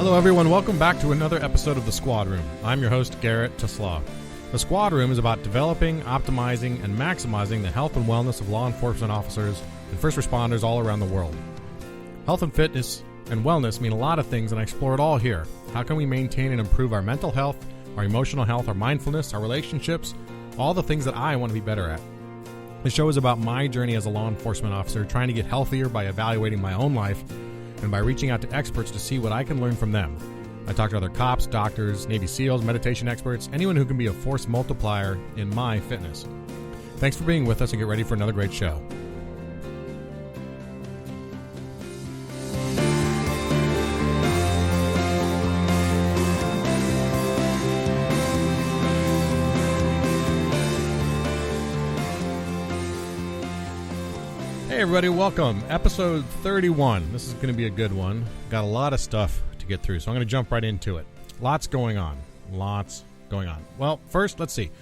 Hello everyone, welcome back to another episode of The Squad Room. I'm your host, Garrett Teslaw. The Squad Room is about developing, optimizing, and maximizing the health and wellness of law enforcement officers and first responders all around the world. Health and fitness and wellness mean a lot of things, and I explore it all here. How can we maintain and improve our mental health, our emotional health, our mindfulness, our relationships, all the things that I want to be better at? The show is about my journey as a law enforcement officer, trying to get healthier by evaluating my own life and by reaching out to experts to see what I can learn from them. I talk to other cops, doctors, Navy SEALs, meditation experts, anyone who can be a force multiplier in my fitness. Thanks for being with us, and get ready for another great show. Hey everybody, welcome. Episode 31. This is going to be a good one. Got a lot of stuff to get through, so I'm going to jump right into it. Lots going on. Well, first, let's see.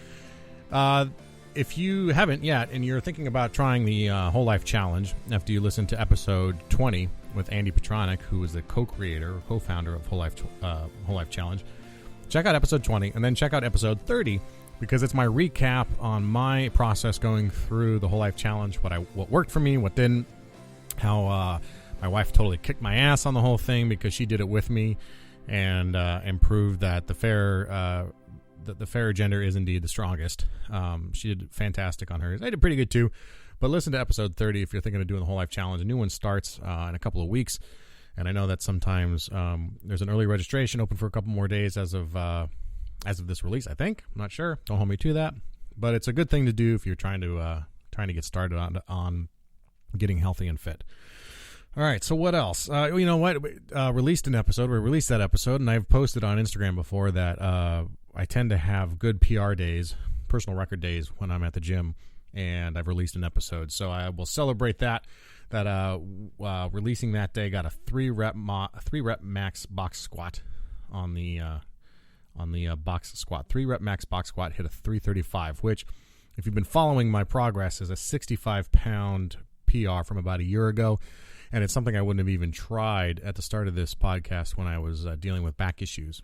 If you haven't yet, and you're thinking about trying the Whole Life Challenge, after you listen to episode 20 with Andy Petronic, who is the co-creator or co-founder of Whole Life Challenge, check out episode 20, and then check out episode 30, because it's my recap on my process going through the Whole Life Challenge, what worked for me, what didn't, how my wife totally kicked my ass on the whole thing because she did it with me, and proved that the fair agenda is indeed the strongest. She did fantastic on hers. I did pretty good too, but listen to episode 30 if you're thinking of doing the Whole Life Challenge. A new one starts in a couple of weeks, and I know that sometimes there's an early registration open for a couple more days as of this release, I think. I'm not sure. Don't hold me to that. But it's a good thing to do if you're trying to get started on getting healthy and fit. All right, so what else? You know what? We released that episode, and I've posted on Instagram before that I tend to have good PR days, personal record days, when I'm at the gym, and I've released an episode. So I will celebrate that releasing that day. Got a 3-rep max box squat on the box squat. 3-rep max box squat, hit a 335, which, if you've been following my progress, is a 65-pound PR from about a year ago, and it's something I wouldn't have even tried at the start of this podcast when I was dealing with back issues.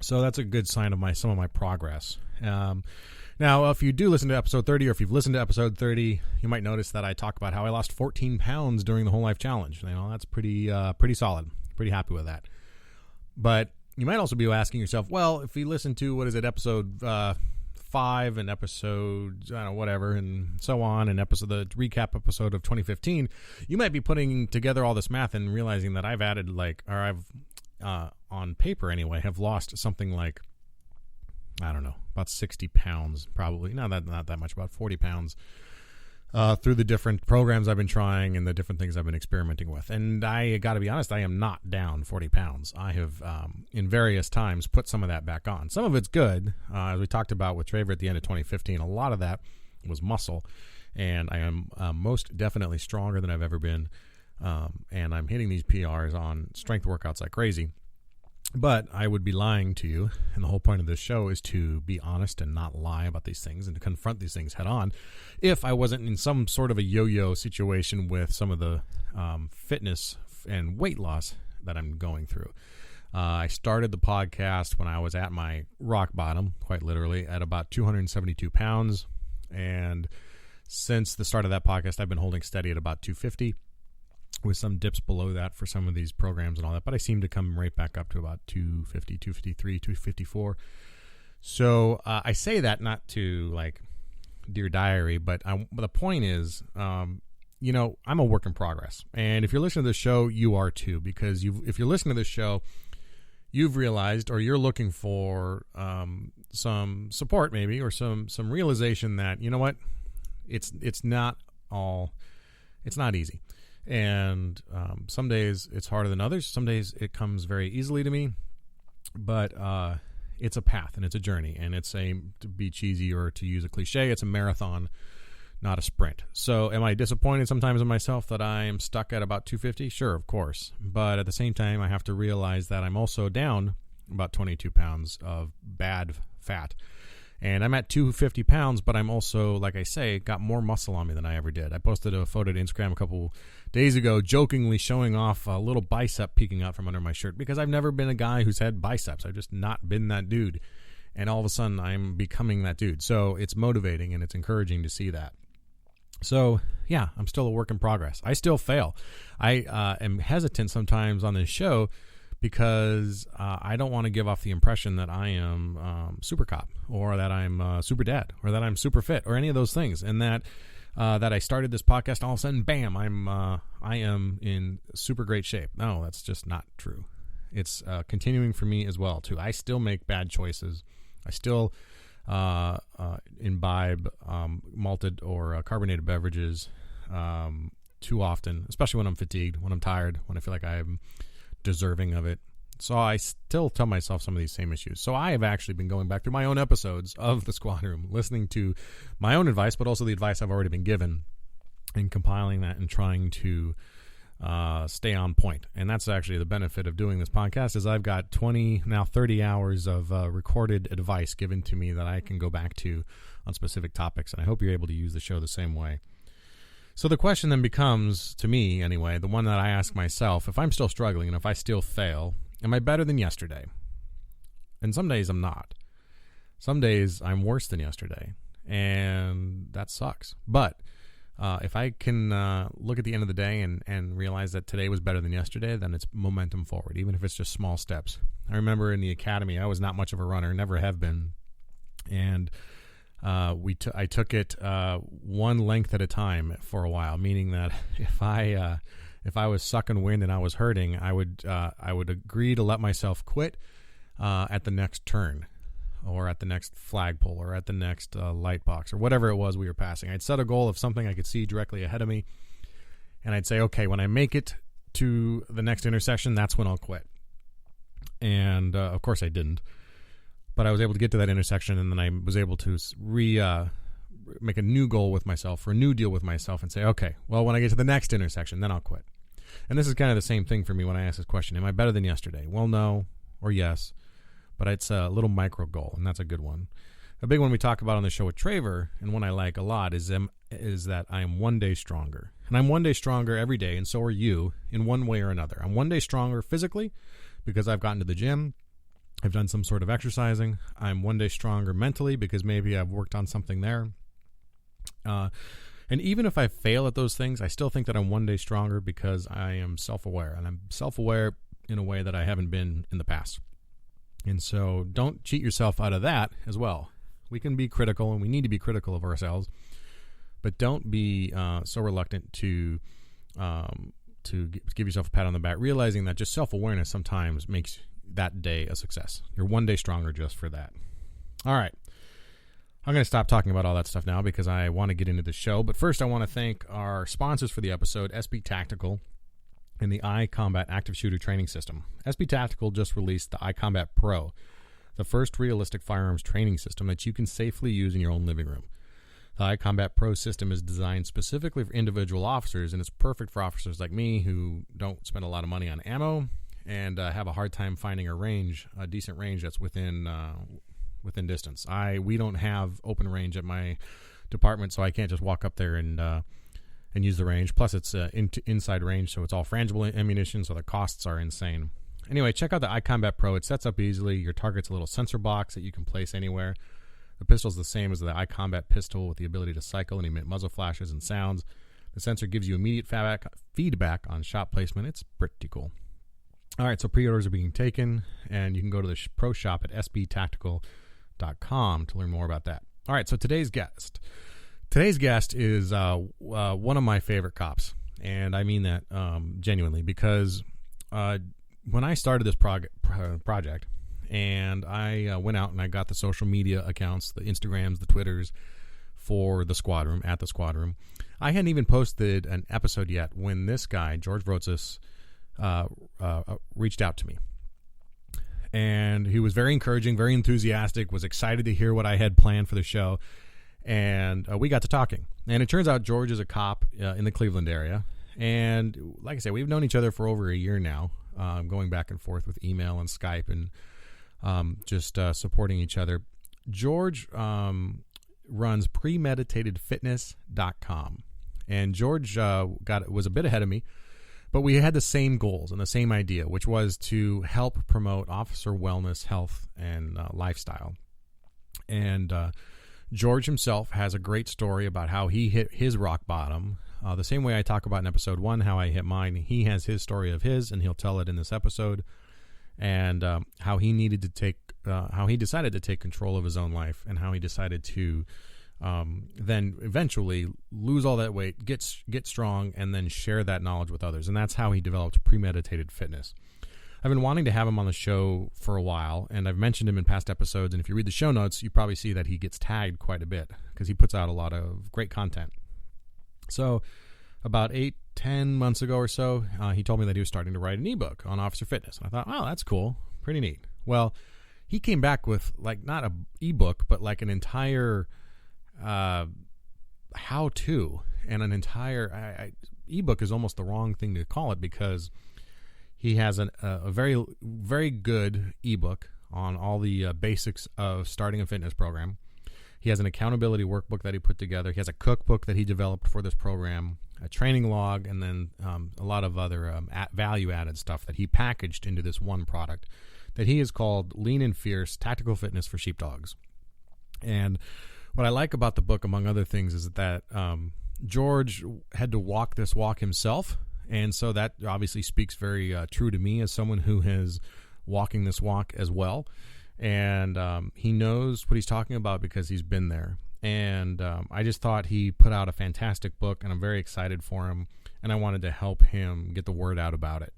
So that's a good sign of some of my progress. Now, if you do listen to episode 30, or if you've listened to episode 30, you might notice that I talk about how I lost 14 pounds during the Whole Life Challenge. You know, that's pretty solid. Pretty happy with that. But you might also be asking yourself, well, if you listen to, episode 5 and episode, whatever, and so on, and the recap episode of 2015, you might be putting together all this math and realizing that I've added, on paper anyway, have lost something like, I don't know, about 60 pounds, probably. Not that much, about 40 pounds. Through the different programs I've been trying and the different things I've been experimenting with. And I got to be honest, I am not down 40 pounds. I have, in various times, put some of that back on. Some of it's good. As we talked about with Traver at the end of 2015, a lot of that was muscle. And I am most definitely stronger than I've ever been. And I'm hitting these PRs on strength workouts like crazy. But I would be lying to you, and the whole point of this show is to be honest and not lie about these things and to confront these things head on, if I wasn't in some sort of a yo-yo situation with some of the fitness and weight loss that I'm going through. I started the podcast when I was at my rock bottom, quite literally, at about 272 pounds, and since the start of that podcast, I've been holding steady at about 250. With some dips below that for some of these programs and all that, but I seem to come right back up to about 250, 253, 254. So I say that not to Dear Diary, but the point is, I'm a work in progress. And if you're listening to this show, you are too, because if you're listening to this show, you've realized, or you're looking for some support maybe, or some realization that, you know what, it's not easy. And some days it's harder than others. Some days it comes very easily to me, but it's a path and it's a journey, and to be cheesy or to use a cliche, it's a marathon, not a sprint. So am I disappointed sometimes in myself that I am stuck at about 250? Sure, of course. But at the same time, I have to realize that I'm also down about 22 pounds of bad fat. And I'm at 250 pounds, but I'm also, like I say, got more muscle on me than I ever did. I posted a photo to Instagram a couple days ago, jokingly showing off a little bicep peeking out from under my shirt, because I've never been a guy who's had biceps. I've just not been that dude. And all of a sudden, I'm becoming that dude. So it's motivating and it's encouraging to see that. So, yeah, I'm still a work in progress. I still fail. I am hesitant sometimes on this show because I don't want to give off the impression that I am super cop, or that I'm super dad, or that I'm super fit, or any of those things, and that I started this podcast and all of a sudden, bam, I am in super great shape. No, that's just not true. It's continuing for me as well too. I still make bad choices. I still imbibe malted or carbonated beverages too often, especially when I'm fatigued, when I'm tired, when I feel like I'm deserving of it. So I still tell myself some of these same issues. So I have actually been going back through my own episodes of the Squad Room, listening to my own advice, but also the advice I've already been given, and compiling that and trying to stay on point. And that's actually the benefit of doing this podcast, is I've got 20, now 30 hours of recorded advice given to me that I can go back to on specific topics. And I hope you're able to use the show the same way. So the question then becomes, to me anyway, the one that I ask myself: if I'm still struggling and if I still fail, am I better than yesterday? And some days I'm not. Some days I'm worse than yesterday, and that sucks. But if I can look at the end of the day and realize that today was better than yesterday, then it's momentum forward, even if it's just small steps. I remember in the academy, I was not much of a runner, never have been, and I took it one length at a time for a while, meaning that if I was sucking wind and I was hurting, I would agree to let myself quit at the next turn, or at the next flagpole, or at the next light box, or whatever it was we were passing. I'd set a goal of something I could see directly ahead of me, and I'd say, okay, when I make it to the next intersection, that's when I'll quit. And of course I didn't, but I was able to get to that intersection, and then I was able to make a new goal with myself, or a new deal with myself, and say, okay, well, when I get to the next intersection, then I'll quit. And this is kind of the same thing for me when I ask this question: am I better than yesterday? Well, no, or yes. But it's a little micro goal, and that's a good one. A big one we talk about on the show with Traver, and one I like a lot, is that I am one day stronger. And I'm one day stronger every day, and so are you, in one way or another. I'm one day stronger physically because I've gotten to the gym. I've done some sort of exercising. I'm one day stronger mentally because maybe I've worked on something there. And even if I fail at those things, I still think that I'm one day stronger because I am self-aware. And I'm self-aware in a way that I haven't been in the past. And so don't cheat yourself out of that as well. We can be critical, and we need to be critical of ourselves, but don't be so reluctant to give yourself a pat on the back, realizing that just self-awareness sometimes makes that day a success. You're one day stronger just for that. All right. I'm going to stop talking about all that stuff now because I want to get into the show. But first, I want to thank our sponsors for the episode, SB Tactical and the iCombat Active Shooter Training System. SB Tactical just released the iCombat Pro, the first realistic firearms training system that you can safely use in your own living room. The iCombat Pro system is designed specifically for individual officers, and it's perfect for officers like me who don't spend a lot of money on ammo and have a hard time finding a decent range that's within distance. We don't have open range at my department, so I can't just walk up there and use the range. Plus, it's inside range, so it's all frangible ammunition, so the costs are insane. Anyway, check out the iCombat Pro. It sets up easily. Your target's a little sensor box that you can place anywhere. The pistol's the same as the iCombat pistol, with the ability to cycle and emit muzzle flashes and sounds. The sensor gives you immediate feedback on shot placement. It's pretty cool. All right, so pre-orders are being taken, and you can go to the Pro Shop at sbtactical.com to learn more about that. All right, so today's guest. Today's guest is one of my favorite cops, and I mean that genuinely, because when I started this project, and I went out and I got the social media accounts, the Instagrams, the Twitters for the Squad Room, at the Squad Room, I hadn't even posted an episode yet when this guy, George Vrotsos, reached out to me. And he was very encouraging, very enthusiastic, was excited to hear what I had planned for the show. And we got to talking. And it turns out George is a cop in the Cleveland area. And like I said, we've known each other for over a year now, going back and forth with email and Skype and just supporting each other. George runs premeditatedfitness.com. And George was a bit ahead of me, but we had the same goals and the same idea, which was to help promote officer wellness, health, and lifestyle. And George himself has a great story about how he hit his rock bottom. The same way I talk about in episode 1 how I hit mine, he has his story of his, and he'll tell it in this episode. And how he decided to take control of his own life, and how he decided to then eventually lose all that weight, get strong, and then share that knowledge with others. And that's how he developed Premeditated Fitness. I've been wanting to have him on the show for a while, and I've mentioned him in past episodes. And if you read the show notes, you probably see that he gets tagged quite a bit because he puts out a lot of great content. So about 8-10 months ago or so, he told me that he was starting to write an ebook on officer fitness. And I thought, oh, that's cool. Pretty neat. Well, he came back with like not an ebook, but like an entire how-to and an entire ebook is almost the wrong thing to call it, because he has a very, very good ebook on all the basics of starting a fitness program. He has an accountability workbook that he put together. He has a cookbook that he developed for this program, a training log, and then a lot of other value-added stuff that he packaged into this one product that he has called Lean and Fierce Tactical Fitness for Sheepdogs. And what I like about the book, among other things, is that George had to walk this walk himself. And so that obviously speaks very true to me as someone who is walking this walk as well. And he knows what he's talking about because he's been there. And I just thought he put out a fantastic book, and I'm very excited for him. And I wanted to help him get the word out about it.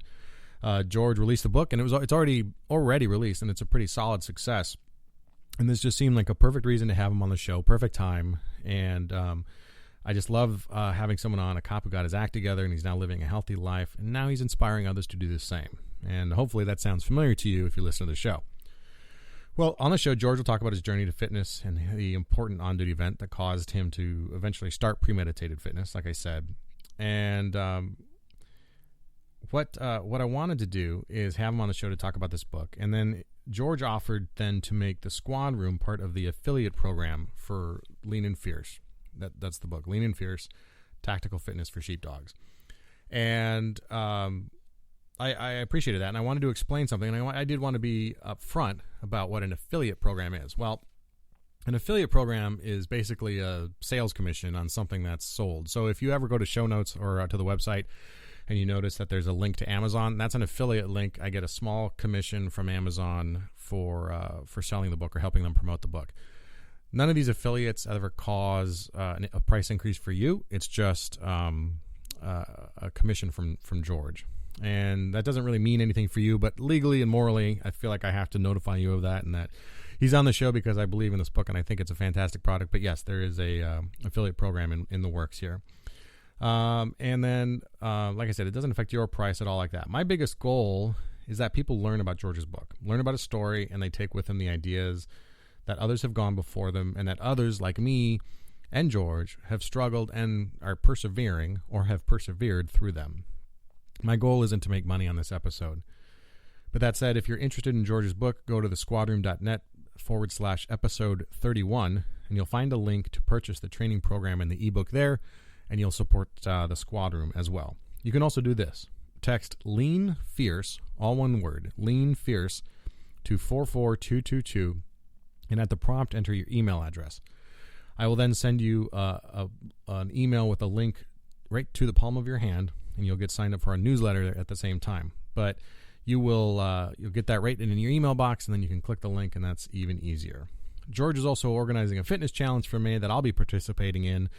George released the book, and it's already released, and it's a pretty solid success. And this just seemed like a perfect reason to have him on the show, perfect time. And I just love having someone on, a cop who got his act together, and he's now living a healthy life, and now he's inspiring others to do the same. And hopefully that sounds familiar to you if you listen to the show. Well, on the show, George will talk about his journey to fitness and the important on-duty event that caused him to eventually start Premeditated Fitness, like I said. And what I wanted to do is have him on the show to talk about this book. And then George offered then to make the Squad Room part of the affiliate program for Lean and Fierce. That's the book, Lean and Fierce, Tactical Fitness for Sheepdogs. And I appreciated that, and I wanted to explain something, and I did want to be upfront about what an affiliate program is. Well, an affiliate program is basically a sales commission on something that's sold. So if you ever go to show notes or to the website and you notice that there's a link to Amazon, that's an affiliate link. I get a small commission from Amazon for selling the book or helping them promote the book. None of these affiliates ever cause a price increase for you. It's just a commission from George. And that doesn't really mean anything for you, but legally and morally, I feel like I have to notify you of that, and that he's on the show because I believe in this book and I think it's a fantastic product. But yes, there is a affiliate program in the works here. And then, like I said, it doesn't affect your price at all like that. My biggest goal is that people learn about George's book, learn about his story, and they take with them the ideas that others have gone before them, and that others like me and George have struggled and are persevering or have persevered through them. My goal isn't to make money on this episode. But that said, if you're interested in George's book, go to thesquadroom.net/episode 31, and you'll find a link to purchase the training program and the ebook there, and you'll support the Squad Room as well. You can also do this. Text Lean Fierce, all one word, Lean Fierce, to 44222, and at the prompt, enter your email address. I will then send you an email with a link right to the palm of your hand, and you'll get signed up for a newsletter at the same time. But you'll get that right in your email box, and then you can click the link, and that's even easier. George is also organizing a fitness challenge for me that I'll be participating in.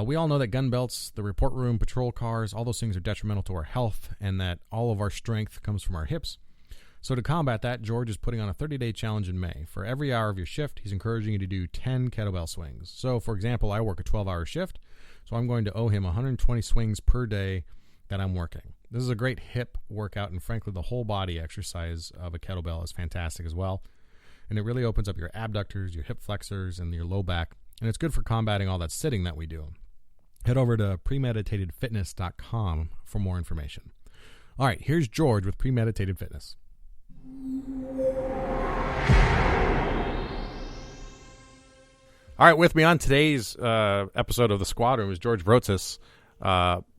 We all know that gun belts, the report room, patrol cars, all those things are detrimental to our health, and that all of our strength comes from our hips. So to combat that, George is putting on a 30-day challenge in May. For every hour of your shift, he's encouraging you to do 10 kettlebell swings. So, for example, I work a 12-hour shift, so I'm going to owe him 120 swings per day that I'm working. This is a great hip workout, and frankly, the whole body exercise of a kettlebell is fantastic as well. And it really opens up your abductors, your hip flexors, and your low back, and it's good for combating all that sitting that we do. Head over to premeditatedfitness.com for more information. All right, here's George with Premeditated Fitness. All right, with me on today's episode of the Squad Room is George Vrotsos,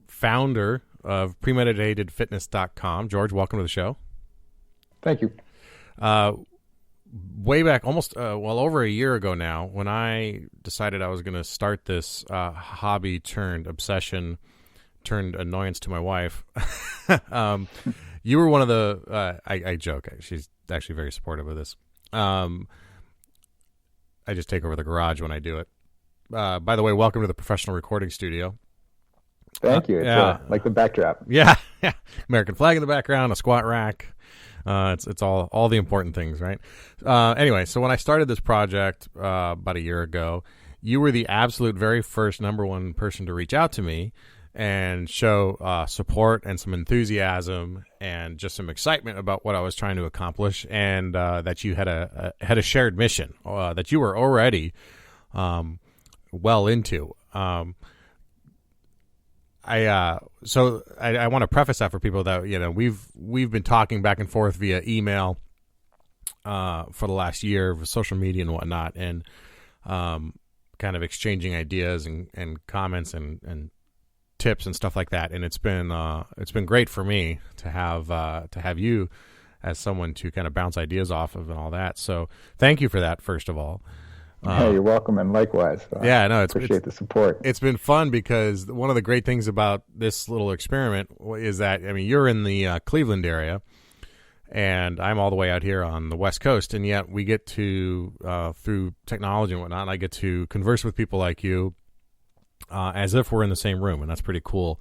founder of premeditatedfitness.com. George, welcome to the show. Thank you. Way back, almost, over a year ago now, when I decided I was going to start this hobby turned obsession turned annoyance to my wife, you were one of the, I joke, she's actually very supportive of this. I just take over the garage when I do it. By the way, welcome to the professional recording studio. Thank you. It's like the backdrop. Yeah. American flag in the background, a squat rack. It's all the important things, right? Anyway, so when I started this project about a year ago, you were the absolute very first number one person to reach out to me and show support and some enthusiasm and just some excitement about what I was trying to accomplish, and that you had a shared mission that you were already well into. I want to preface that for people that we've been talking back and forth via email for the last year with social media and whatnot, and kind of exchanging ideas and comments and tips and stuff like that. And it's been great for me to have you as someone to kind of bounce ideas off of and all that. So thank you for that, first of all. Hey, you're welcome, and likewise. Appreciate the support. It's been fun because one of the great things about this little experiment is that, you're in the Cleveland area, and I'm all the way out here on the West Coast, and yet we get to, through technology and whatnot, I get to converse with people like you as if we're in the same room, and that's pretty cool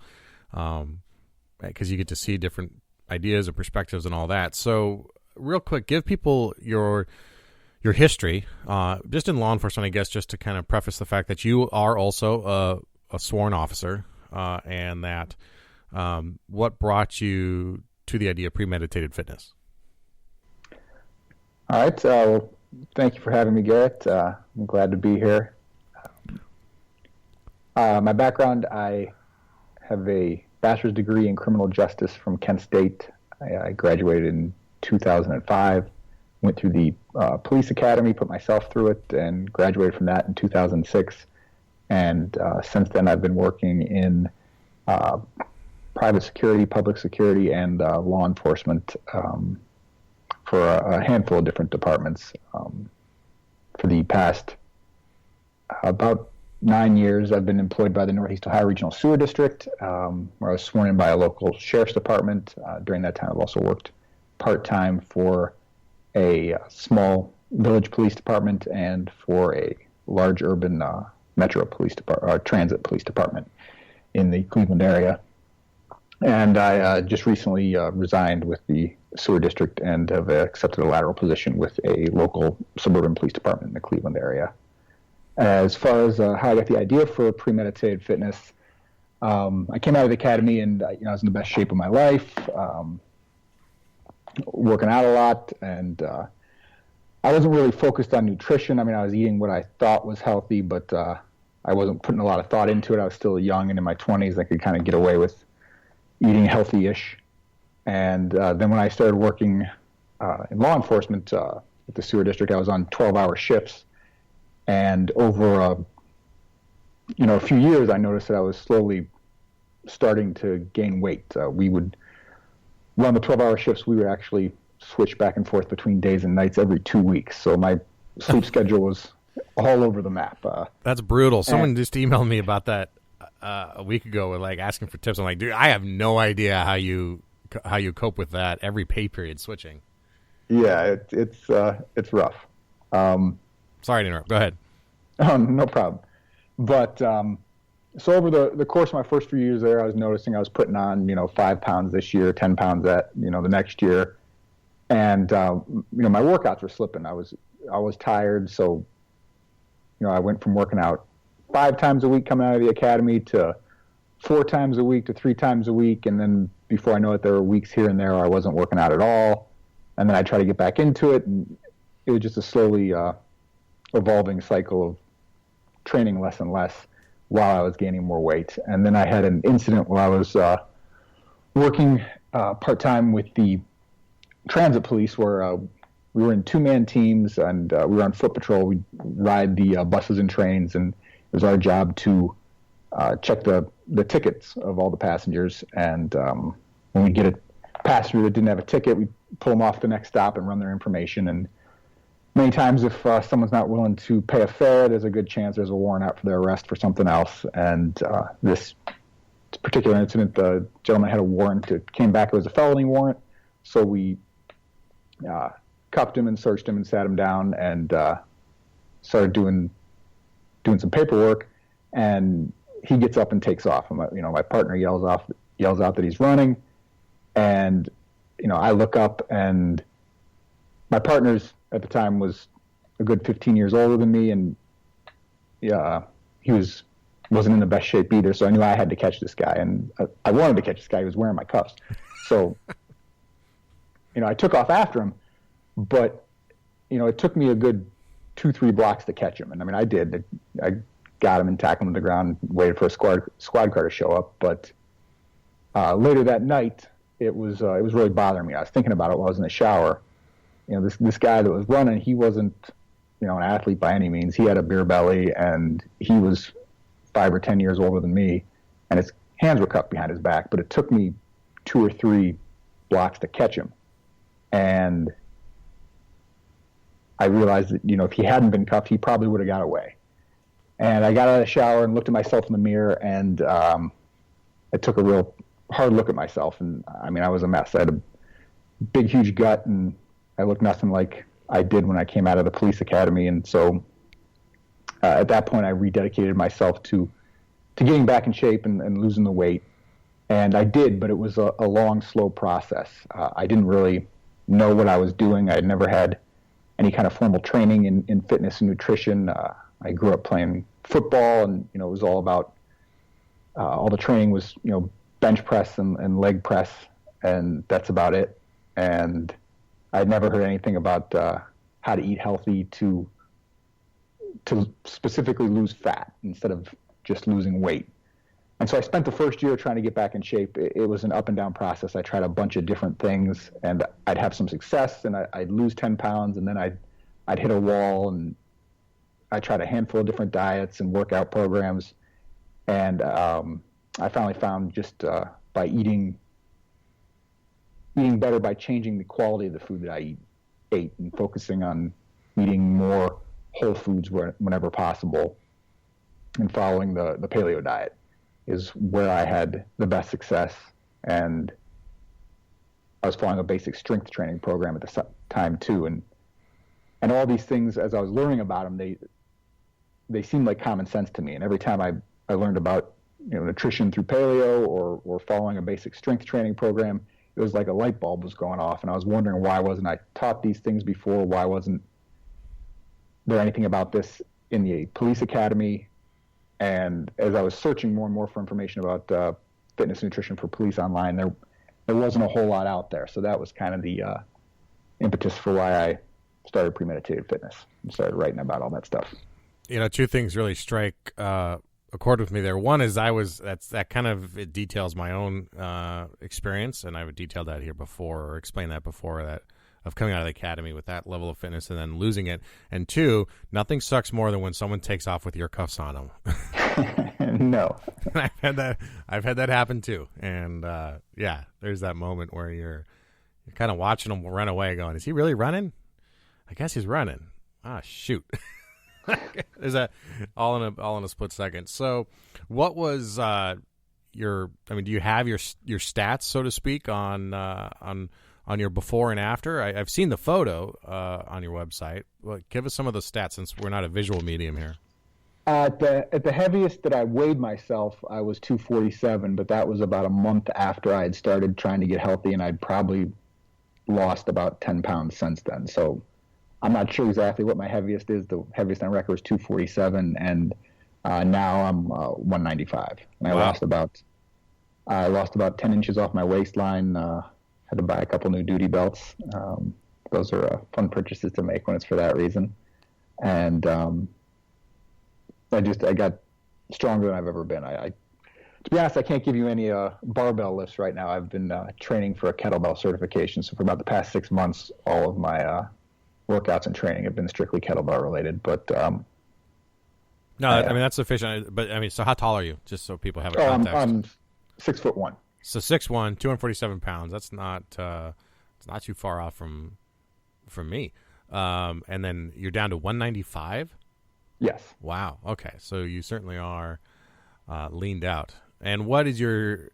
because you get to see different ideas and perspectives and all that. So real quick, give people your history, just in law enforcement, I guess, just to kind of preface the fact that you are also a sworn officer, and that what brought you to the idea of premeditated fitness. All right. Well, thank you for having me, Garrett. I'm glad to be here. My background, I have a bachelor's degree in criminal justice from Kent State. I graduated in 2005, went through the police academy, put myself through it, and graduated from that in 2006. And since then, I've been working in private security, public security, and law enforcement for a handful of different departments. For the past about 9 years, I've been employed by the Northeast Ohio Regional Sewer District, where I was sworn in by a local sheriff's department. During that time, I've also worked part-time for a small village police department and for a large urban metro police department, transit police department in the Cleveland area. And I just recently resigned with the sewer district and have accepted a lateral position with a local suburban police department in the Cleveland area. As far as how I got the idea for premeditated fitness, I came out of the academy and I was in the best shape of my life, working out a lot, and I wasn't really focused on nutrition. I was eating what I thought was healthy, but I wasn't putting a lot of thought into it. I was still young and in my 20s. I could kind of get away with eating healthy-ish. And then when I started working in law enforcement at the sewer district, I was on 12-hour shifts. And over a few years, I noticed that I was slowly starting to gain weight. We would run the 12-hour shifts. We would actually switch back and forth between days and nights every 2 weeks. So my sleep schedule was all over the map. That's brutal. Someone just emailed me about that a week ago, with asking for tips. I'm like, dude, I have no idea how you cope with that. Every pay period switching. Yeah, it's rough. Sorry to interrupt. Go ahead. Oh, no problem. But so over the course of my first few years there, I was noticing I was putting on 5 pounds this year, 10 pounds the next year, and my workouts were slipping. I was tired, so I went from working out 5 times a week coming out of the academy to 4 times a week to 3 times a week, and then before I know it, there were weeks here and there I wasn't working out at all, and then I tried to get back into it, and it was just a slowly evolving cycle of training less and less while I was gaining more weight. And then I had an incident where I was working part-time with the transit police, where we were in 2-man teams, and we were on foot patrol. We'd ride the buses and trains, and it was our job to check the tickets of all the passengers. And when we get a passenger that didn't have a ticket, we pull them off the next stop and run their information. And many times, if someone's not willing to pay a fare, there's a good chance there's a warrant out for their arrest for something else. And this particular incident, the gentleman had a warrant. It came back, it was a felony warrant. So we cuffed him and searched him and sat him down and started doing some paperwork. And he gets up and takes off. And my partner yells out that he's running. And I look up, and my partner's at the time was a good 15 years older than me, and he wasn't in the best shape either. So I knew I had to catch this guy, and I wanted to catch this guy. He was wearing my cuffs, so I took off after him. But it took me a good 2-3 blocks to catch him, and I mean I did. I got him and tackled him to the ground, waited for a squad car to show up. But later that night, it was really bothering me. I was thinking about it while I was in the shower. This guy that was running, he wasn't an athlete by any means. He had a beer belly, and he was 5 or 10 years older than me, and his hands were cuffed behind his back. But it took me 2 or 3 blocks to catch him, and I realized that if he hadn't been cuffed, he probably would have got away. And I got out of the shower and looked at myself in the mirror, and I took a real hard look at myself, and I mean I was a mess. I had a big, huge gut, and I looked nothing like I did when I came out of the police academy. And so at that point, I rededicated myself to getting back in shape and losing the weight. And I did, but it was a long, slow process. I didn't really know what I was doing. I had never had any kind of formal training in fitness and nutrition. I grew up playing football, and it was all about all the training was bench press and leg press, and that's about it. And I'd never heard anything about how to eat healthy to specifically lose fat instead of just losing weight. And so I spent the first year trying to get back in shape. It was an up and down process. I tried a bunch of different things, and I'd have some success, and I'd lose 10 pounds, and then I'd hit a wall, and I tried a handful of different diets and workout programs. And I finally found just by eating better, by changing the quality of the food that I ate and focusing on eating more whole foods whenever possible, and following the paleo diet is where I had the best success. And I was following a basic strength training program at the time too. And all these things, as I was learning about them, they seemed like common sense to me. And every time I learned about nutrition through paleo or following a basic strength training program, it was like a light bulb was going off, and I was wondering, why wasn't I taught these things before? Why wasn't there anything about this in the police academy? And as I was searching more and more for information about fitness and nutrition for police online, there wasn't a whole lot out there. So that was kind of the impetus for why I started Premeditated Fitness and started writing about all that stuff. 2 things really strike a chord with me there. One is that kind of, it details my own experience, and I've detailed that here before, or explained that before, that of coming out of the academy with that level of fitness and then losing it. And 2, nothing sucks more than when someone takes off with your cuffs on them. No. I've had that happen too. And there's that moment where you're kind of watching them run away, going, "Is he really running? I guess he's running. Ah, shoot." Is that all in a split second? So, what was do you have your stats, so to speak, on your before and after? I've seen the photo on your website. Well, give us some of the stats, since we're not a visual medium here. At the heaviest that I weighed myself, I was 247, but that was about a month after I had started trying to get healthy, and I'd probably lost about 10 pounds since then. So I'm not sure exactly what my heaviest is. The heaviest on record was 247, and now I'm 195. And I lost about 10 inches off my waistline. Had to buy a couple new duty belts. Those are fun purchases to make when it's for that reason. And I got stronger than I've ever been. To be honest, I can't give you any barbell lifts right now. I've been training for a kettlebell certification. So for about the past 6 months, all of my workouts and training have been strictly kettlebell related. But no, I mean that's sufficient. But I mean, so how tall are you? Just so people have a context. I'm 6'1". So 6'1", 247 pounds. That's not it's not too far off from me. And then you're down to 195. Yes. Wow. Okay. So you certainly are leaned out. And what does your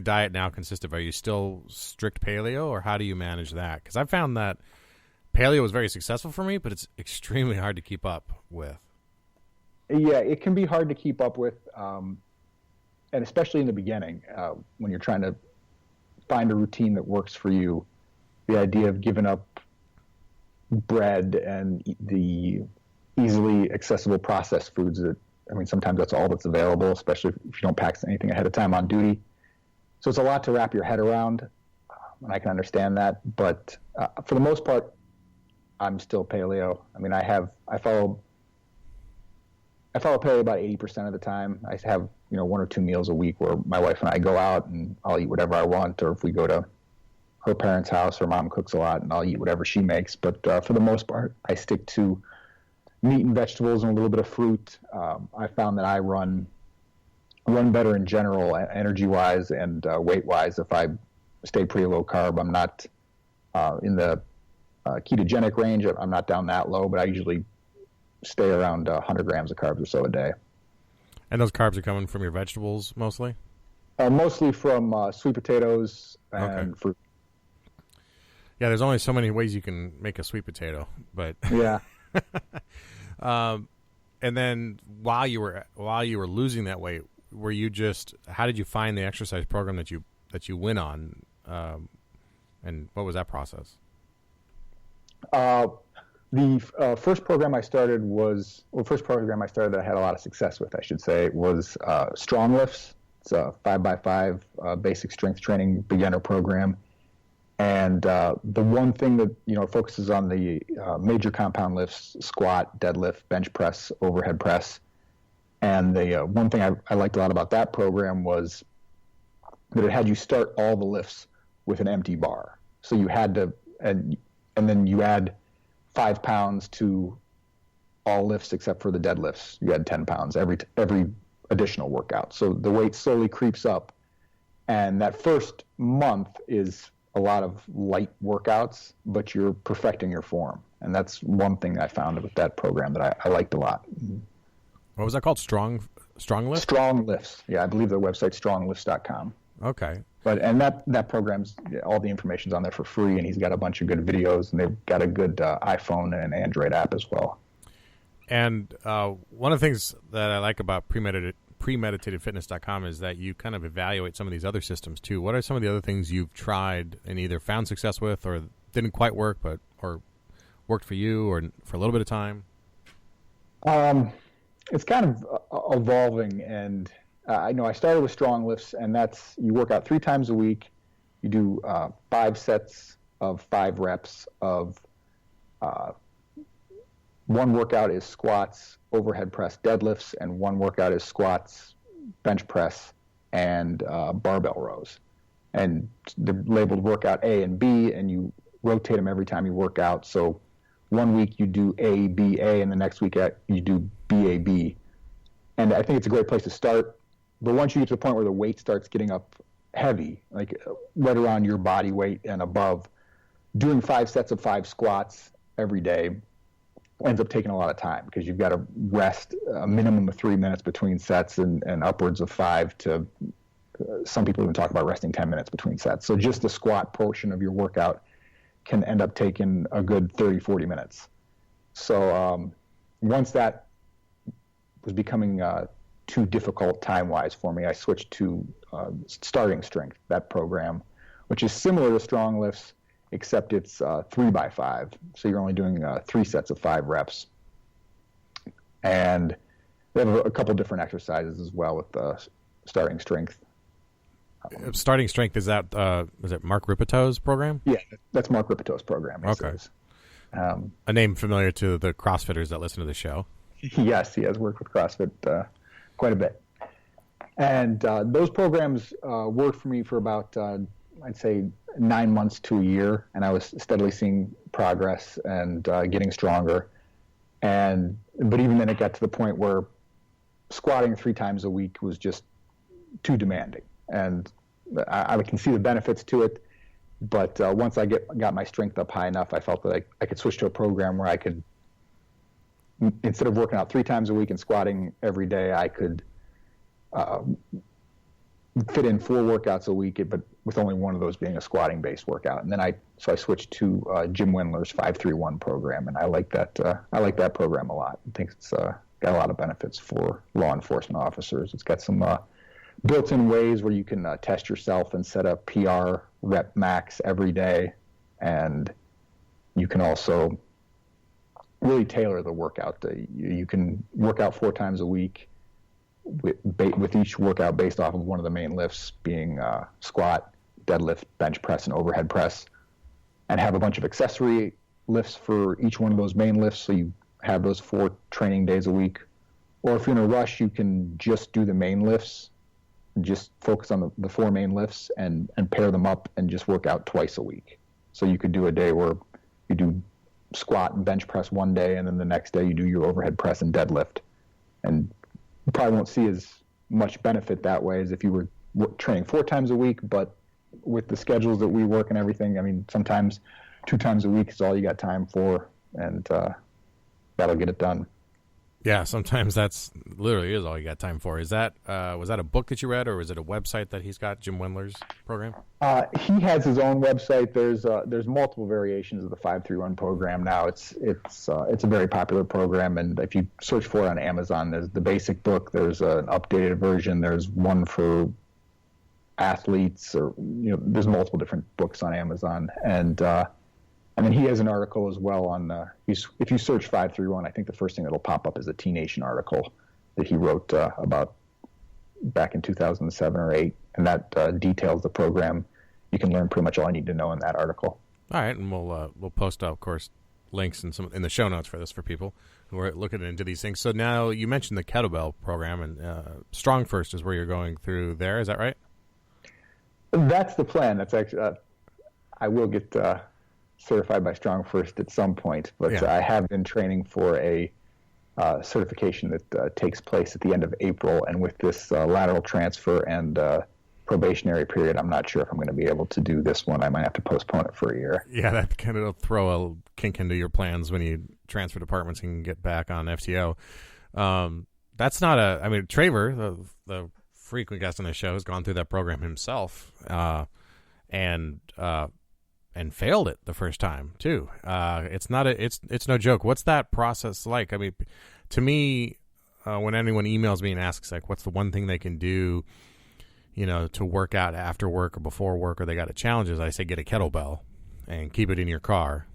diet now consist of? Are you still strict paleo, or how do you manage that? Because I've found that paleo was very successful for me, but it's extremely hard to keep up with. Yeah, it can be hard to keep up with, and especially in the beginning when you're trying to find a routine that works for you. The idea of giving up bread and the easily accessible processed foods that, I mean, sometimes that's all that's available, especially if you don't pack anything ahead of time on duty. So it's a lot to wrap your head around, and I can understand that. But for the most part, I'm still paleo. I mean, I follow paleo about 80% of the time. I have, 1 or 2 meals a week where my wife and I go out and I'll eat whatever I want, or if we go to her parents' house, her mom cooks a lot and I'll eat whatever she makes. But for the most part, I stick to meat and vegetables and a little bit of fruit. I found that I run better in general, energy-wise and weight-wise, if I stay pretty low carb. I'm not in the ketogenic range. I'm not down that low, but I usually stay around 100 grams of carbs or so a day. And those carbs are coming from your vegetables mostly? Mostly from sweet potatoes and fruit. Yeah, there's only so many ways you can make a sweet potato, but yeah. And then while you were losing that weight, how did you find the exercise program that you went on, and what was that process? The first program I started that I had a lot of success with, I should say, was Strong Lifts. It's a 5x5 basic strength training beginner program. And the one thing that, focuses on the major compound lifts: squat, deadlift, bench press, overhead press. And the one thing I liked a lot about that program was that it had you start all the lifts with an empty bar. So you had to, and then you add 5 pounds to all lifts except for the deadlifts. You had 10 pounds every additional workout. So the weight slowly creeps up. And that first month is a lot of light workouts, but you're perfecting your form. And that's one thing I found with that program that I liked a lot. What was that called? Strong Lift? Strong Lifts. Yeah, I believe their website's stronglifts.com. Okay. And that program's, all the information's on there for free, and he's got a bunch of good videos, and they've got a good iPhone and Android app as well. And one of the things that I like about premeditatedfitness.com is that you kind of evaluate some of these other systems too. What are some of the other things you've tried and either found success with or didn't quite work, or worked for you or for a little bit of time? It's kind of evolving, and I know I started with Strong Lifts, and that's, you work out 3 times a week. You do 5 sets of 5 reps of 1 workout is squats, overhead press, deadlifts, and 1 workout is squats, bench press, and barbell rows. And they're labeled workout A and B, and you rotate them every time you work out. So one week you do A, B, A, and the next week you do B, A, B. And I think it's a great place to start. But once you get to the point where the weight starts getting up heavy, like right around your body weight and above, doing 5 sets of 5 squats every day ends up taking a lot of time, because you've got to rest a minimum of 3 minutes between sets and upwards of 5 to some people even talk about resting 10 minutes between sets. So just the squat portion of your workout can end up taking a good 30, 40 minutes. So once that was becoming too difficult time-wise for me, I switched to Starting Strength, that program, which is similar to Strong Lifts, except it's 3x5. So you're only doing 3 sets of 5 reps. And they have a couple different exercises as well with Starting Strength. Starting Strength, is it Mark Ripetoe's program? Yeah, that's Mark Ripetoe's program. Okay. A name familiar to the CrossFitters that listen to the show. Yes, he has worked with CrossFit quite a bit. And those programs worked for me for about, I'd say, 9 months to a year, and I was steadily seeing progress and getting stronger. But even then, it got to the point where squatting 3 times a week was just too demanding, and I can see the benefits to it. But once I got my strength up high enough, I felt that I could switch to a program where I could, instead of working out 3 times a week and squatting every day, I could fit in 4 workouts a week, but with only one of those being a squatting-based workout. And then I switched to Jim Wendler's 531 program, and I like that program a lot. I think it's got a lot of benefits for law enforcement officers. It's got some built-in ways where you can test yourself and set a PR rep max every day, and you can also really tailor the workout. You can work out 4 times a week with each workout based off of one of the main lifts being squat, deadlift, bench press, and overhead press, and have a bunch of accessory lifts for each one of those main lifts, so you have those 4 training days a week. Or if you're in a rush, you can just do the main lifts, just focus on the 4 main lifts and pair them up and just work out twice a week. So you could do a day where you do squat and bench press one day, and then the next day you do your overhead press and deadlift. And you probably won't see as much benefit that way as if you were training 4 times a week, but with the schedules that we work and everything, I mean, sometimes 2 times a week is all you got time for, and that'll get it done. Yeah, sometimes that's literally is all you got time for. Is that was that a book that you read, or is it a website that he's got, Jim Wendler's program? He has his own website. There's multiple variations of the 531 program now. It's a very popular program, and if you search for it on Amazon, there's the basic book. There's an updated version. There's one for athletes, or there's multiple different books on Amazon, and then he has an article as well on, if you search 531, I think the first thing that'll pop up is a T-Nation article that he wrote about back in 2007 or 8, and that details the program. You can learn pretty much all I need to know in that article. All right, and we'll post, of course, links in the show notes for this for people who are looking into these things. So now you mentioned the kettlebell program, and Strong First is where you're going through there. Is that right? That's the plan. That's actually I will get certified by Strong First at some point, but yeah. I have been training for a certification that takes place at the end of April, and with this lateral transfer and probationary period, I'm not sure if I'm going to be able to do this one. I might have to postpone it for a year. Yeah, that kind of throw a kink into your plans when you transfer departments and get back on FTO. That's not Traver, the frequent guest on the show, has gone through that program himself, and failed it the first time too. It's no joke. What's that process like? I mean, to me, when anyone emails me and asks like, what's the one thing they can do, to work out after work or before work, or they got challenges, I say get a kettlebell and keep it in your car.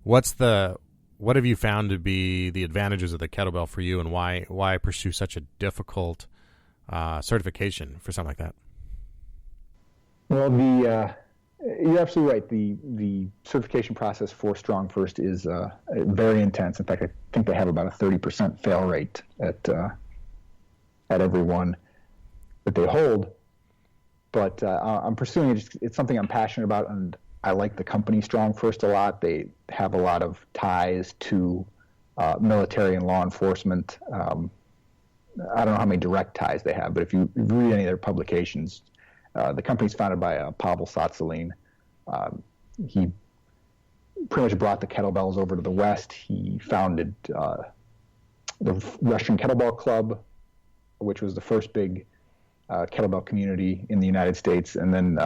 What have you found to be the advantages of the kettlebell for you, and why pursue such a difficult certification for something like that? Well, you're absolutely right. The certification process for Strong First is very intense. In fact, I think they have about a 30% fail rate at every one that they hold. But I'm pursuing it. It's something I'm passionate about, and I like the company Strong First a lot. They have a lot of ties to military and law enforcement. I don't know how many direct ties they have, but if you read any of their publications, the company's founded by Pavel Tsatsouline. He pretty much brought the kettlebells over to the West. He founded the Russian Kettlebell Club, which was the first big kettlebell community in the United States. And then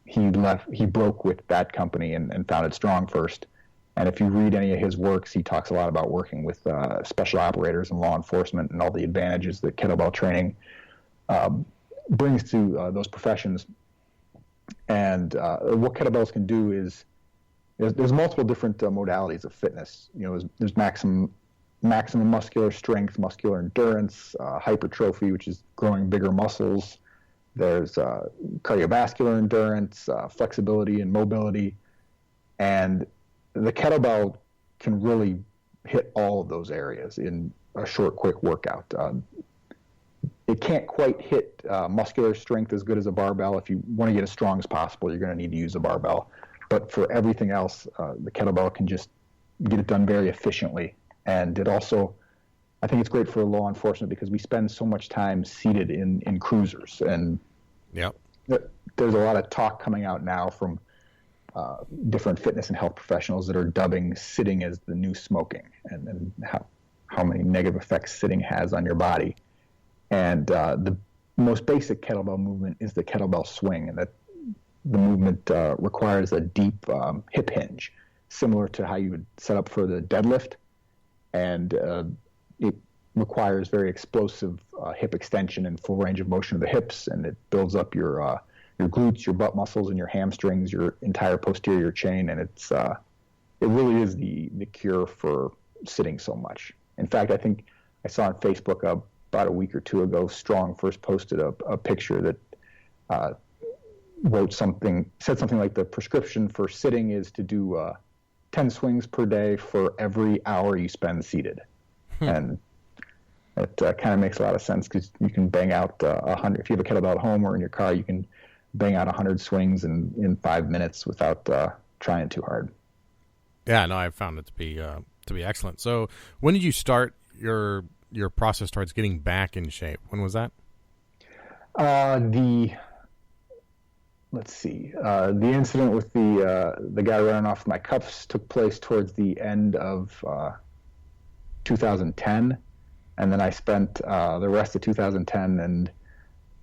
he broke with that company and founded Strong First. And if you read any of his works, he talks a lot about working with special operators and law enforcement and all the advantages that kettlebell training brings to those professions. And what kettlebells can do is there's multiple different modalities of fitness. There's maximum muscular strength, muscular endurance, hypertrophy, which is growing bigger muscles. There's cardiovascular endurance, flexibility and mobility. And the kettlebell can really hit all of those areas in a short, quick workout. it can't quite hit muscular strength as good as a barbell. If you want to get as strong as possible, you're going to need to use a barbell. But for everything else, the kettlebell can just get it done very efficiently. And it also, I think it's great for law enforcement because we spend so much time seated in cruisers. And yep. There's a lot of talk coming out now from different fitness and health professionals that are dubbing sitting as the new smoking, and how many negative effects sitting has on your body. And the most basic kettlebell movement is the kettlebell swing, and that the movement requires a deep hip hinge, similar to how you would set up for the deadlift. And it requires very explosive hip extension and full range of motion of the hips, and it builds up your glutes, your butt muscles, and your hamstrings, your entire posterior chain, and it really is the cure for sitting so much. In fact, I think I saw on Facebook about a week or two ago, Strong first posted a picture that said something like the prescription for sitting is to do 10 swings per day for every hour you spend seated. And it kind of makes a lot of sense because you can bang out 100. If you have a kettlebell at home or in your car, you can bang out 100 swings in 5 minutes without trying too hard. Yeah, no, I found it to be excellent. So when did you start your process towards getting back in shape? When was that? Let's see. The incident with the guy running off my cuffs took place towards the end of 2010, and then I spent the rest of 2010 and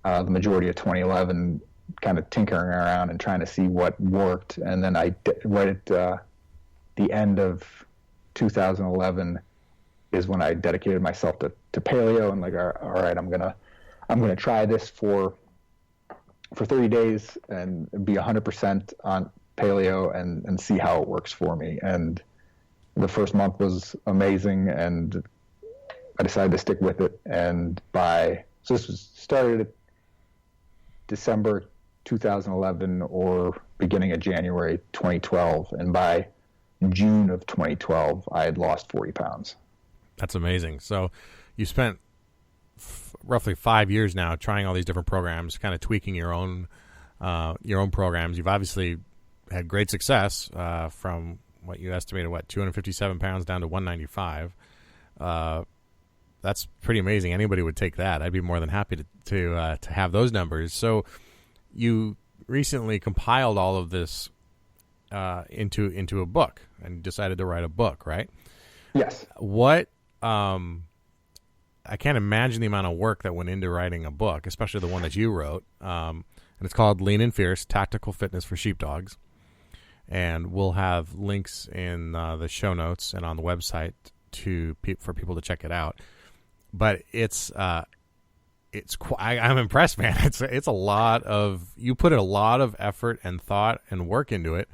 the majority of 2011 kind of tinkering around and trying to see what worked. And then right at the end of 2011 is when I dedicated myself to paleo, and like, all right, I'm gonna try this for 30 days and be 100% on paleo and see how it works for me. And the first month was amazing, and I decided to stick with it. And so this was started at December 2011 or beginning of January 2012, and by June of 2012 I had lost 40 pounds. That's amazing. So you spent roughly 5 years now trying all these different programs, kind of tweaking your own programs. You've obviously had great success from what you estimated, 257 pounds down to 195. That's pretty amazing. Anybody would take that. I'd be more than happy to have those numbers. So you recently compiled all of this into a book and decided to write a book, right? Yes. What I can't imagine the amount of work that went into writing a book, especially the one that you wrote. And it's called Lean and Fierce: Tactical Fitness for Sheepdogs. And we'll have links in the show notes and on the website for people to check it out. But I'm impressed, man. It's a lot of, you put a lot of effort and thought and work into it,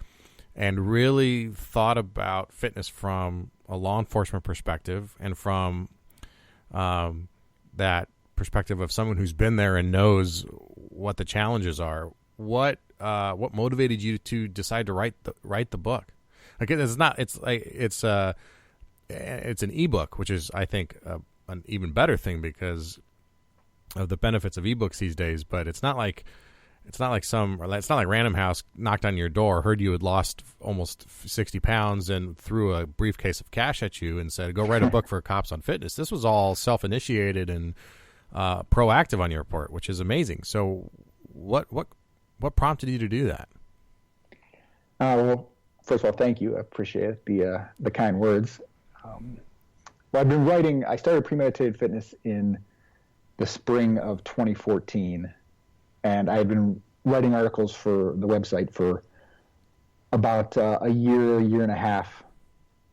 and really thought about fitness from a law enforcement perspective and from that perspective of someone who's been there and knows what the challenges are. What motivated you to decide to write the book? Like, it's an ebook, which is, I think, an even better thing because of the benefits of ebooks these days. But it's not like Random House knocked on your door, heard you had lost almost 60 pounds, and threw a briefcase of cash at you and said, "Go write a book for Cops on Fitness." This was all self-initiated and proactive on your part, which is amazing. So, what prompted you to do that? Well, first of all, thank you. I appreciate it, the kind words. Well, I've been writing. I started Premeditated Fitness in the spring of 2014. And I've been writing articles for the website for about a year and a half.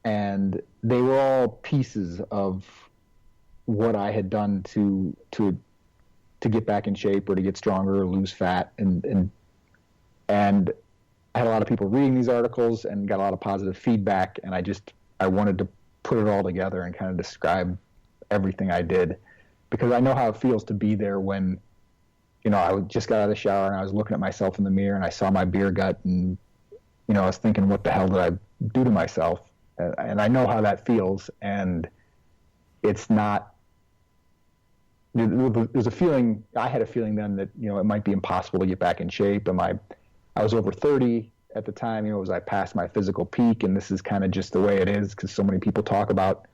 And they were all pieces of what I had done to get back in shape or to get stronger or lose fat. And I had a lot of people reading these articles and got a lot of positive feedback. And I wanted to put it all together and kind of describe everything I did, because I know how it feels to be there when, I just got out of the shower and I was looking at myself in the mirror and I saw my beer gut, and, I was thinking, what the hell did I do to myself? And I know how that feels, and it's not there's a feeling, I had a feeling then that, it might be impossible to get back in shape. I was over 30 at the time, as I passed my physical peak, and this is kind of just the way it is because so many people talk about,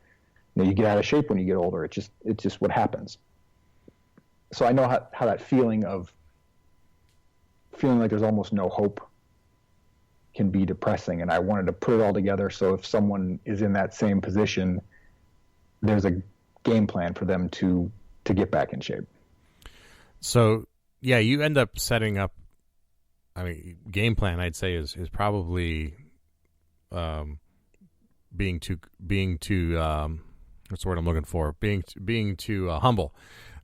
you get out of shape when you get older. It's just what happens. So I know how that feeling of feeling like there's almost no hope can be depressing, and I wanted to put it all together so if someone is in that same position, there's a game plan for them to get back in shape. So, yeah, you end up setting up, game plan, I'd say, is probably being too what's the word I'm looking for? Being too humble.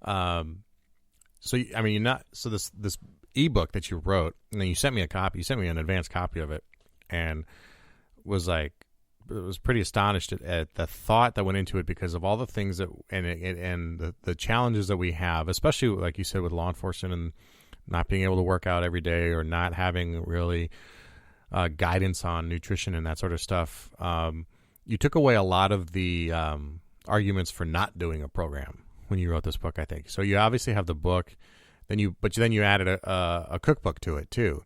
So, you're not, so this ebook that you wrote, and then you sent me a copy, you sent me an advanced copy of it, and was pretty astonished at the thought that went into it because of all the things that and the challenges that we have, especially like you said with law enforcement and not being able to work out every day or not having really guidance on nutrition and that sort of stuff. You took away a lot of the arguments for not doing a program when you wrote this book, I think. So you obviously have the book, then you added a cookbook to it too,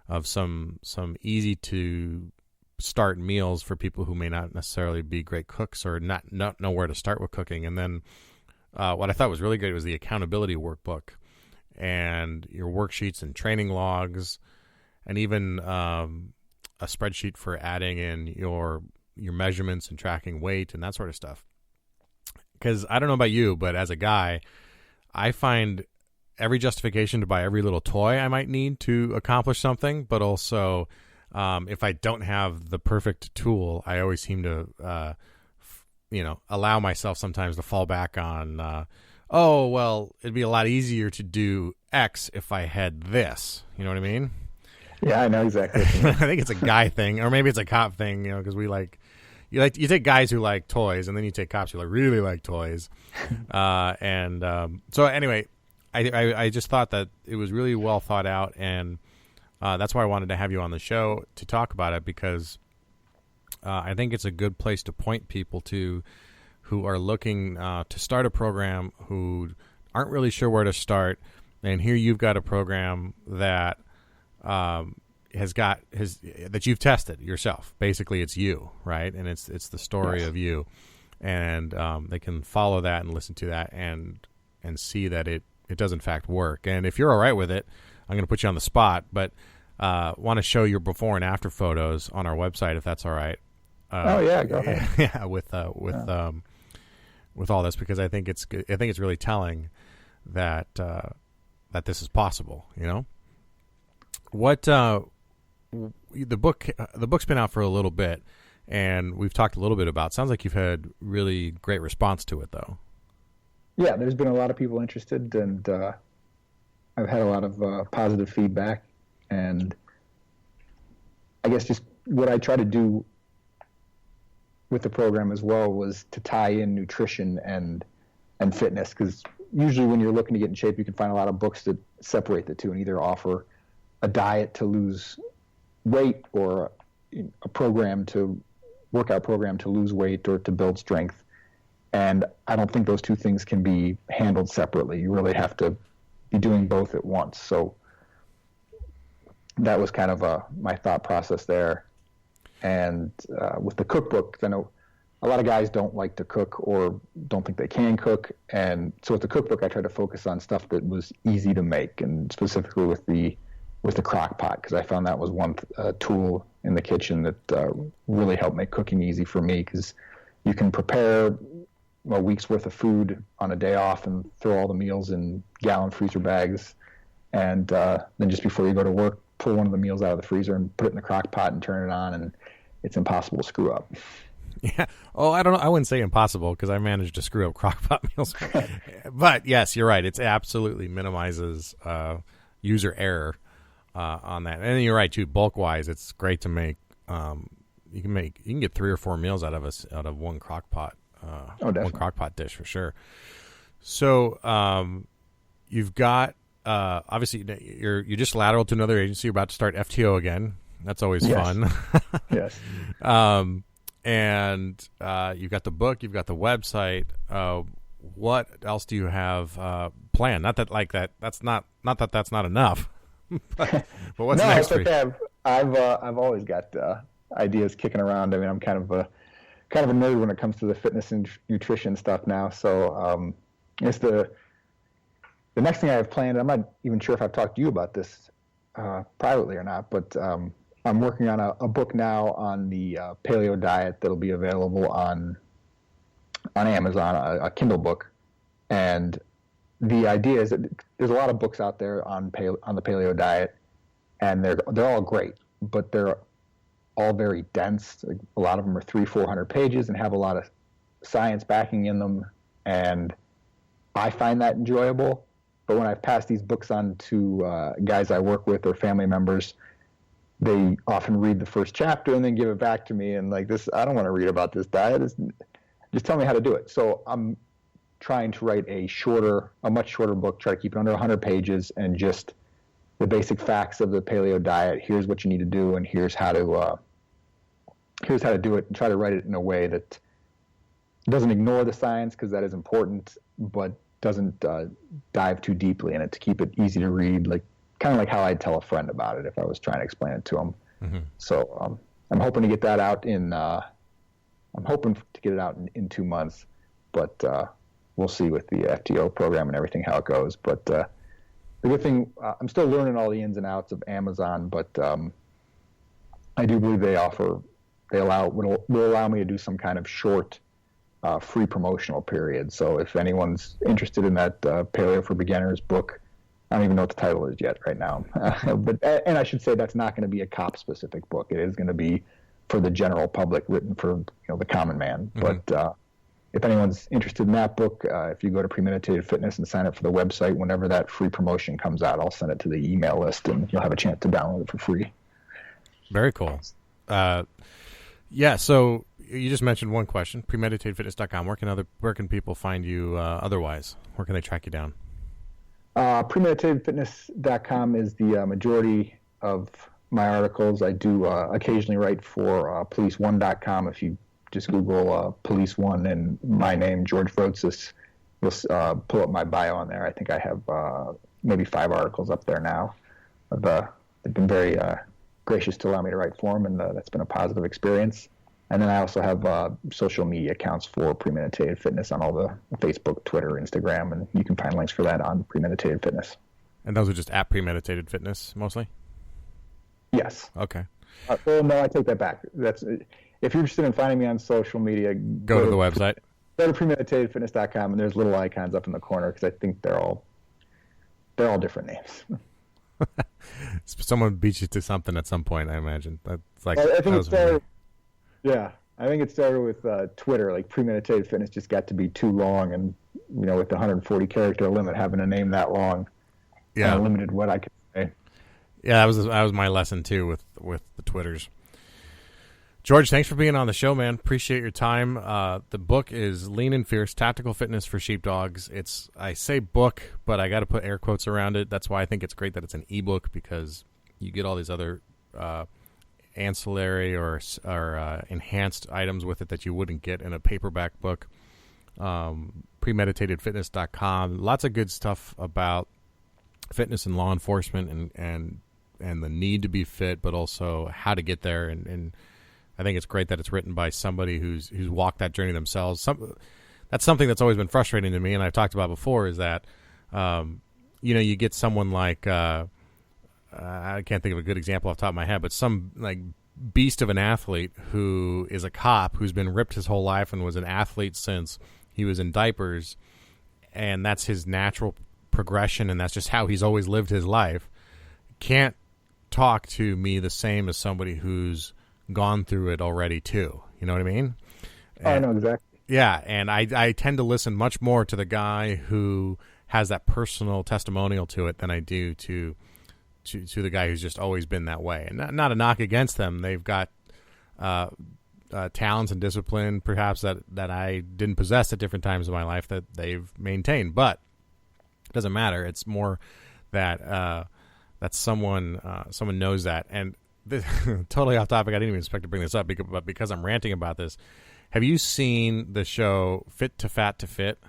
of some easy to start meals for people who may not necessarily be great cooks or not know where to start with cooking. And then what I thought was really great was the accountability workbook and your worksheets and training logs, and even a spreadsheet for adding in your measurements and tracking weight and that sort of stuff. Because I don't know about you, but as a guy, I find every justification to buy every little toy I might need to accomplish something, but also if I don't have the perfect tool, I always seem to, allow myself sometimes to fall back on, it'd be a lot easier to do X if I had this. You know what I mean? Yeah, I know exactly what you mean. I think it's a guy thing, or maybe it's a cop thing, because you take guys who like toys, and then you take cops who really like toys. So anyway, I just thought that it was really well thought out, and that's why I wanted to have you on the show to talk about it, because I think it's a good place to point people to who are looking to start a program, who aren't really sure where to start. And here you've got a program that that you've tested yourself. Basically, it's you, right? And it's the story of you, and they can follow that and listen to that and see that it does in fact work. And if you're all right with it, I'm going to put you on the spot, but want to show your before and after photos on our website, if that's all right. Go ahead. Yeah, with all this, because I think it's good. I think it's really telling that that this is possible. What the book's been out for a little bit, and we've talked a little bit about. Sounds like you've had really great response to it, though. Yeah, there's been a lot of people interested, and I've had a lot of positive feedback. And I guess just what I try to do with the program as well was to tie in nutrition and fitness, because usually when you're looking to get in shape, you can find a lot of books that separate the two and either offer a diet to lose weight or a workout program to lose weight or to build strength. And I don't think those two things can be handled separately. You really have to be doing both at once. So that was kind of my thought process there. And with the cookbook, I know a lot of guys don't like to cook or don't think they can cook. And so with the cookbook, I tried to focus on stuff that was easy to make, and specifically with the crock pot, because I found that was one tool in the kitchen that really helped make cooking easy for me, because you can prepare a week's worth of food on a day off and throw all the meals in gallon freezer bags, and then just before you go to work, pull one of the meals out of the freezer and put it in the crock pot and turn it on, and it's impossible to screw up. Yeah. Oh, I don't know. I wouldn't say impossible, because I managed to screw up crock pot meals. But yes, you're right. It absolutely minimizes user error on that. And you're right too. Bulk wise, it's great to make. You can get 3 or 4 meals out of one crock pot. One crock pot dish for sure. So you've got obviously you just lateral to another agency. You're about to start FTO again. That's always fun. Yes. And you've got the book, you've got the website. what else do you have planned? Not that like that. That's not that that's not enough. but what's no, next it's for you? okay. I've always got ideas kicking around. I mean, I'm kind of a nerd when it comes to the fitness and nutrition stuff now. So it's the next thing I have planned. I'm not even sure if I've talked to you about this privately or not, but I'm working on a book now on the paleo diet that'll be available on Amazon, a Kindle book. And the idea is that there's a lot of books out there on the paleo diet, and they're all great, but they're all very dense. Like, a lot of them are 300-400 pages and have a lot of science backing in them, and I find that enjoyable. But when I've passed these books on to guys I work with or family members, they often read the first chapter and then give it back to me, and like, this, I don't want to read about this diet. Just tell me how to do it. So I'm trying to write a much shorter book, try to keep it under 100 pages, and just the basic facts of the paleo diet. Here's what you need to do, and here's how to do it, and try to write it in a way that doesn't ignore the science, because that is important, but doesn't dive too deeply in it, to keep it easy to read, like kind of like how I'd tell a friend about it if I was trying to explain it to him. Mm-hmm. So I'm hoping to get that out in 2 months, but we'll see with the FTO program and everything how it goes. But the good thing, I'm still learning all the ins and outs of Amazon, but I do believe will allow me to do some kind of short free promotional period. So if anyone's interested in that Paleo for Beginners book, I don't even know what the title is yet right now. And I should say that's not going to be a cop-specific book. It is going to be for the general public, written for the common man. Mm-hmm. But if anyone's interested in that book, if you go to Premeditated Fitness and sign up for the website, whenever that free promotion comes out, I'll send it to the email list, and you'll have a chance to download it for free. Very cool. Yeah, so you just mentioned one question, premeditatedfitness.com. Where can people find you otherwise? Where can they track you down? Premeditatedfitness.com is the majority of my articles. I do occasionally write for police1.com. If you just Google Police One and my name, George Vrotsos, you'll pull up my bio on there. I think I have maybe 5 articles up there now. They've been very gracious to allow me to write for them, and that's been a positive experience. And then I also have social media accounts for Premeditated Fitness on all the Facebook, Twitter, Instagram, and you can find links for that on Premeditated Fitness. And those are just at Premeditated Fitness mostly? Yes. Okay. Well, no, I take that back. That's if you're interested in finding me on social media, go to the website. Go to premeditatedfitness.com, and there's little icons up in the corner, because I think they're all different names. Someone beat you to something at some point, I imagine. That's like, I think it started. Yeah, I think it started with Twitter. Like, Premeditated Fitness just got to be too long, and with the 140 character limit, having a name that long, limited what I could say. Yeah, that was my lesson too with the Twitters. George, thanks for being on the show, man. Appreciate your time. The book is Lean and Fierce: Tactical Fitness for Sheepdogs. I say book, but I got to put air quotes around it. That's why I think it's great that it's an ebook, because you get all these other ancillary or enhanced items with it that you wouldn't get in a paperback book. Premeditatedfitness.com. Lots of good stuff about fitness and law enforcement and the need to be fit, but also how to get there. And I think it's great that it's written by somebody who's walked that journey themselves. That's something that's always been frustrating to me, and I've talked about before, is that you get someone like I can't think of a good example off the top of my head, but some like beast of an athlete who is a cop who's been ripped his whole life and was an athlete since he was in diapers, and that's his natural progression, and that's just how he's always lived his life. Can't talk to me the same as somebody who's gone through it already too. You know what I mean? I know exactly. Yeah, and I tend to listen much more to the guy who has that personal testimonial to it than I do to the guy who's just always been that way. And not a knock against them. They've got talents and discipline, perhaps, that I didn't possess at different times in my life that they've maintained. But it doesn't matter. It's more that someone knows that. And this, totally off topic, I didn't even expect to bring this up, but because I'm ranting about this, have you seen the show Fit to Fat to Fit?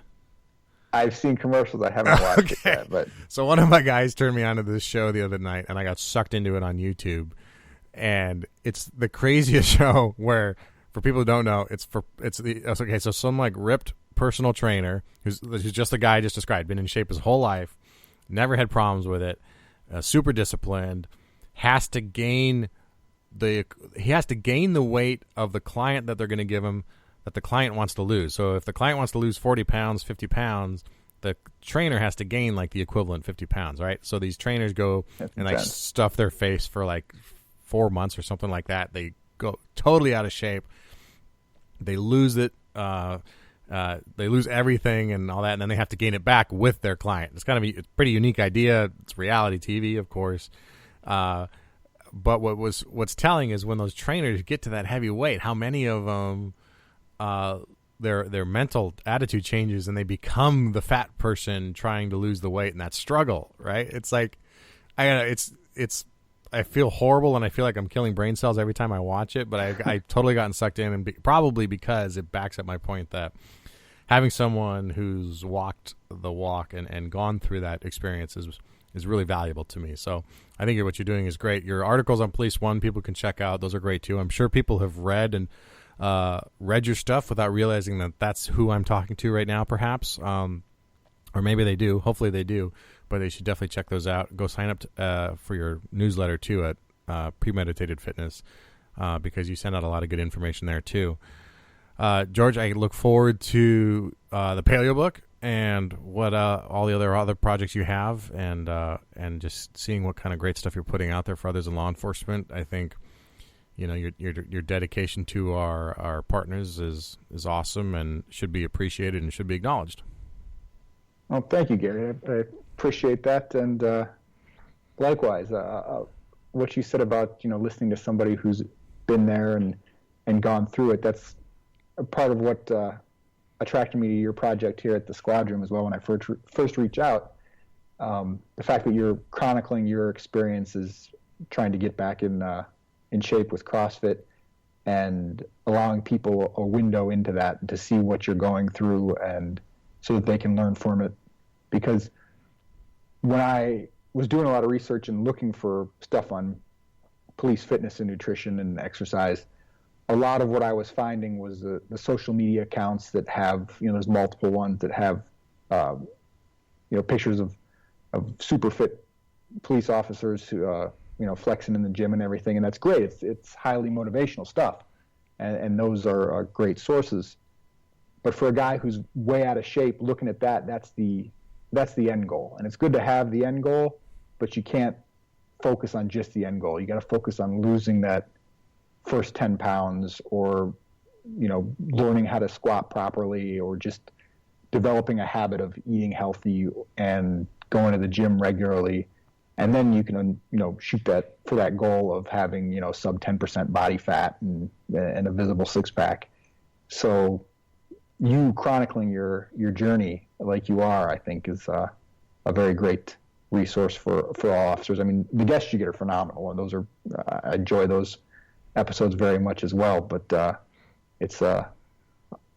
I've seen commercials. I haven't watched it yet, but so one of my guys turned me on to this show the other night, and I got sucked into it on YouTube. And it's the craziest show where, for people who don't know, it's okay. So some like ripped personal trainer who's just the guy I just described, been in shape his whole life, never had problems with it, super disciplined, has to gain the weight of the client that they're going to give him, that the client wants to lose. So if the client wants to lose 40 pounds, 50 pounds, the trainer has to gain like the equivalent 50 pounds, right? So these trainers go and like stuff their face for like 4 months or something like that. They go totally out of shape. They lose it. They lose everything and all that, and then they have to gain it back with their client. It's kind of a pretty unique idea. It's reality TV, of course. But what's telling is when those trainers get to that heavy weight, how many of them their mental attitude changes and they become the fat person trying to lose the weight, and that struggle, right? It's like I feel horrible and I feel like I'm killing brain cells every time I watch it, but I totally gotten sucked in, and probably because it backs up my point that having someone who's walked the walk and gone through that experience is really valuable to me. So I think what you're doing is great. Your articles on Police One, people can check out. Those are great too. I'm sure people have read your stuff without realizing that that's who I'm talking to right now, perhaps. Or maybe they do. Hopefully they do. But they should definitely check those out. Go sign up for your newsletter too at Premeditated Fitness, because you send out a lot of good information there too. George, I look forward to the Paleo book and what all the other projects you have, and just seeing what kind of great stuff you're putting out there for others in law enforcement. I think your dedication to our partners is awesome and should be appreciated and should be acknowledged. Well, thank you, Gary. I appreciate that, and likewise, what you said about listening to somebody who's been there and gone through it. That's a part of what attracted me to your project here at the Squad Room as well. When I first reached out, the fact that you're chronicling your experiences, trying to get back in shape with CrossFit, and allowing people a window into that to see what you're going through, and so that they can learn from it. Because when I was doing a lot of research and looking for stuff on police fitness and nutrition and exercise, a lot of what I was finding was the social media accounts that have, there's multiple ones that have, pictures of super fit police officers who, flexing in the gym and everything. And that's great. It's highly motivational stuff. And those are great sources. But for a guy who's way out of shape, looking at that, that's the end goal. And it's good to have the end goal, but you can't focus on just the end goal. You got to focus on losing that first 10 pounds, or learning how to squat properly, or just developing a habit of eating healthy and going to the gym regularly. And then you can shoot for that goal of having sub 10% body fat and a visible six-pack. So you chronicling your journey like you are, I think, is a very great resource for all officers. I mean, the guests you get are phenomenal, and those are I enjoy those episodes very much as well. But it's a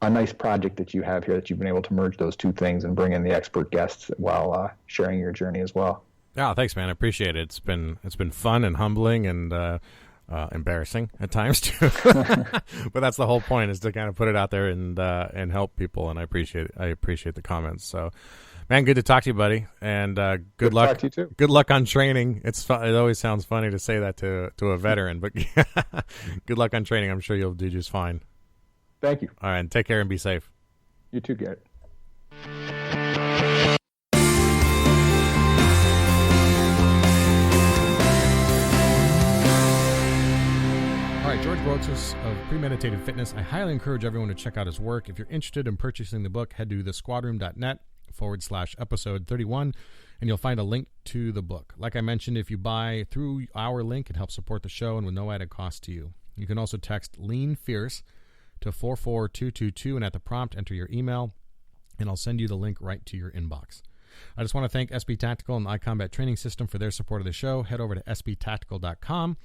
nice project that you have here, that you've been able to merge those two things and bring in the expert guests while sharing your journey as well. Yeah, thanks, man. I appreciate it. It's been fun and humbling and embarrassing at times too. But that's the whole point, is to kind of put it out there and help people. And I appreciate it. I appreciate the comments. So, man, good to talk to you, buddy. And good luck. To talk to you too. Good luck on training. It always sounds funny to say that to a veteran, but good luck on training. I'm sure you'll do just fine. Thank you. All right, and take care and be safe. You too, Garrett. George Vrotsos of Premeditated Fitness. I highly encourage everyone to check out his work. If you're interested in purchasing the book, head to thesquadroom.net/episode 31, and you'll find a link to the book. Like I mentioned, if you buy through our link, it helps support the show and with no added cost to you. You can also text Lean Fierce to 44222, and at the prompt, enter your email, and I'll send you the link right to your inbox. I just want to thank SB Tactical and the iCombat Training System for their support of the show. Head over to sbtactical.com,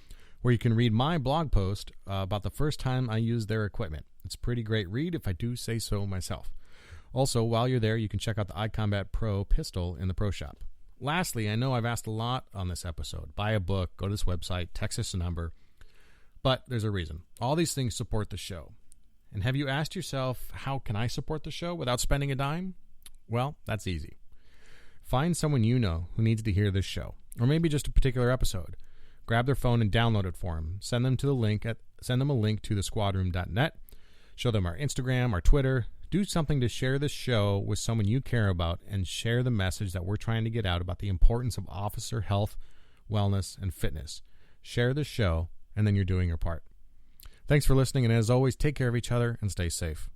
where you can read my blog post about the first time I used their equipment. It's a pretty great read, if I do say so myself. Also, while you're there, you can check out the iCombat Pro pistol in the Pro Shop. Lastly, I know I've asked a lot on this episode. Buy a book, go to this website, text us a number. But there's a reason. All these things support the show. And have you asked yourself, how can I support the show without spending a dime? Well, that's easy. Find someone you know who needs to hear this show, or maybe just a particular episode. Grab their phone and download it for them. Send them a link to thesquadroom.net. Show them our Instagram, our Twitter. Do something to share this show with someone you care about and share the message that we're trying to get out about the importance of officer health, wellness, and fitness. Share this show, and then you're doing your part. Thanks for listening, and as always, take care of each other and stay safe.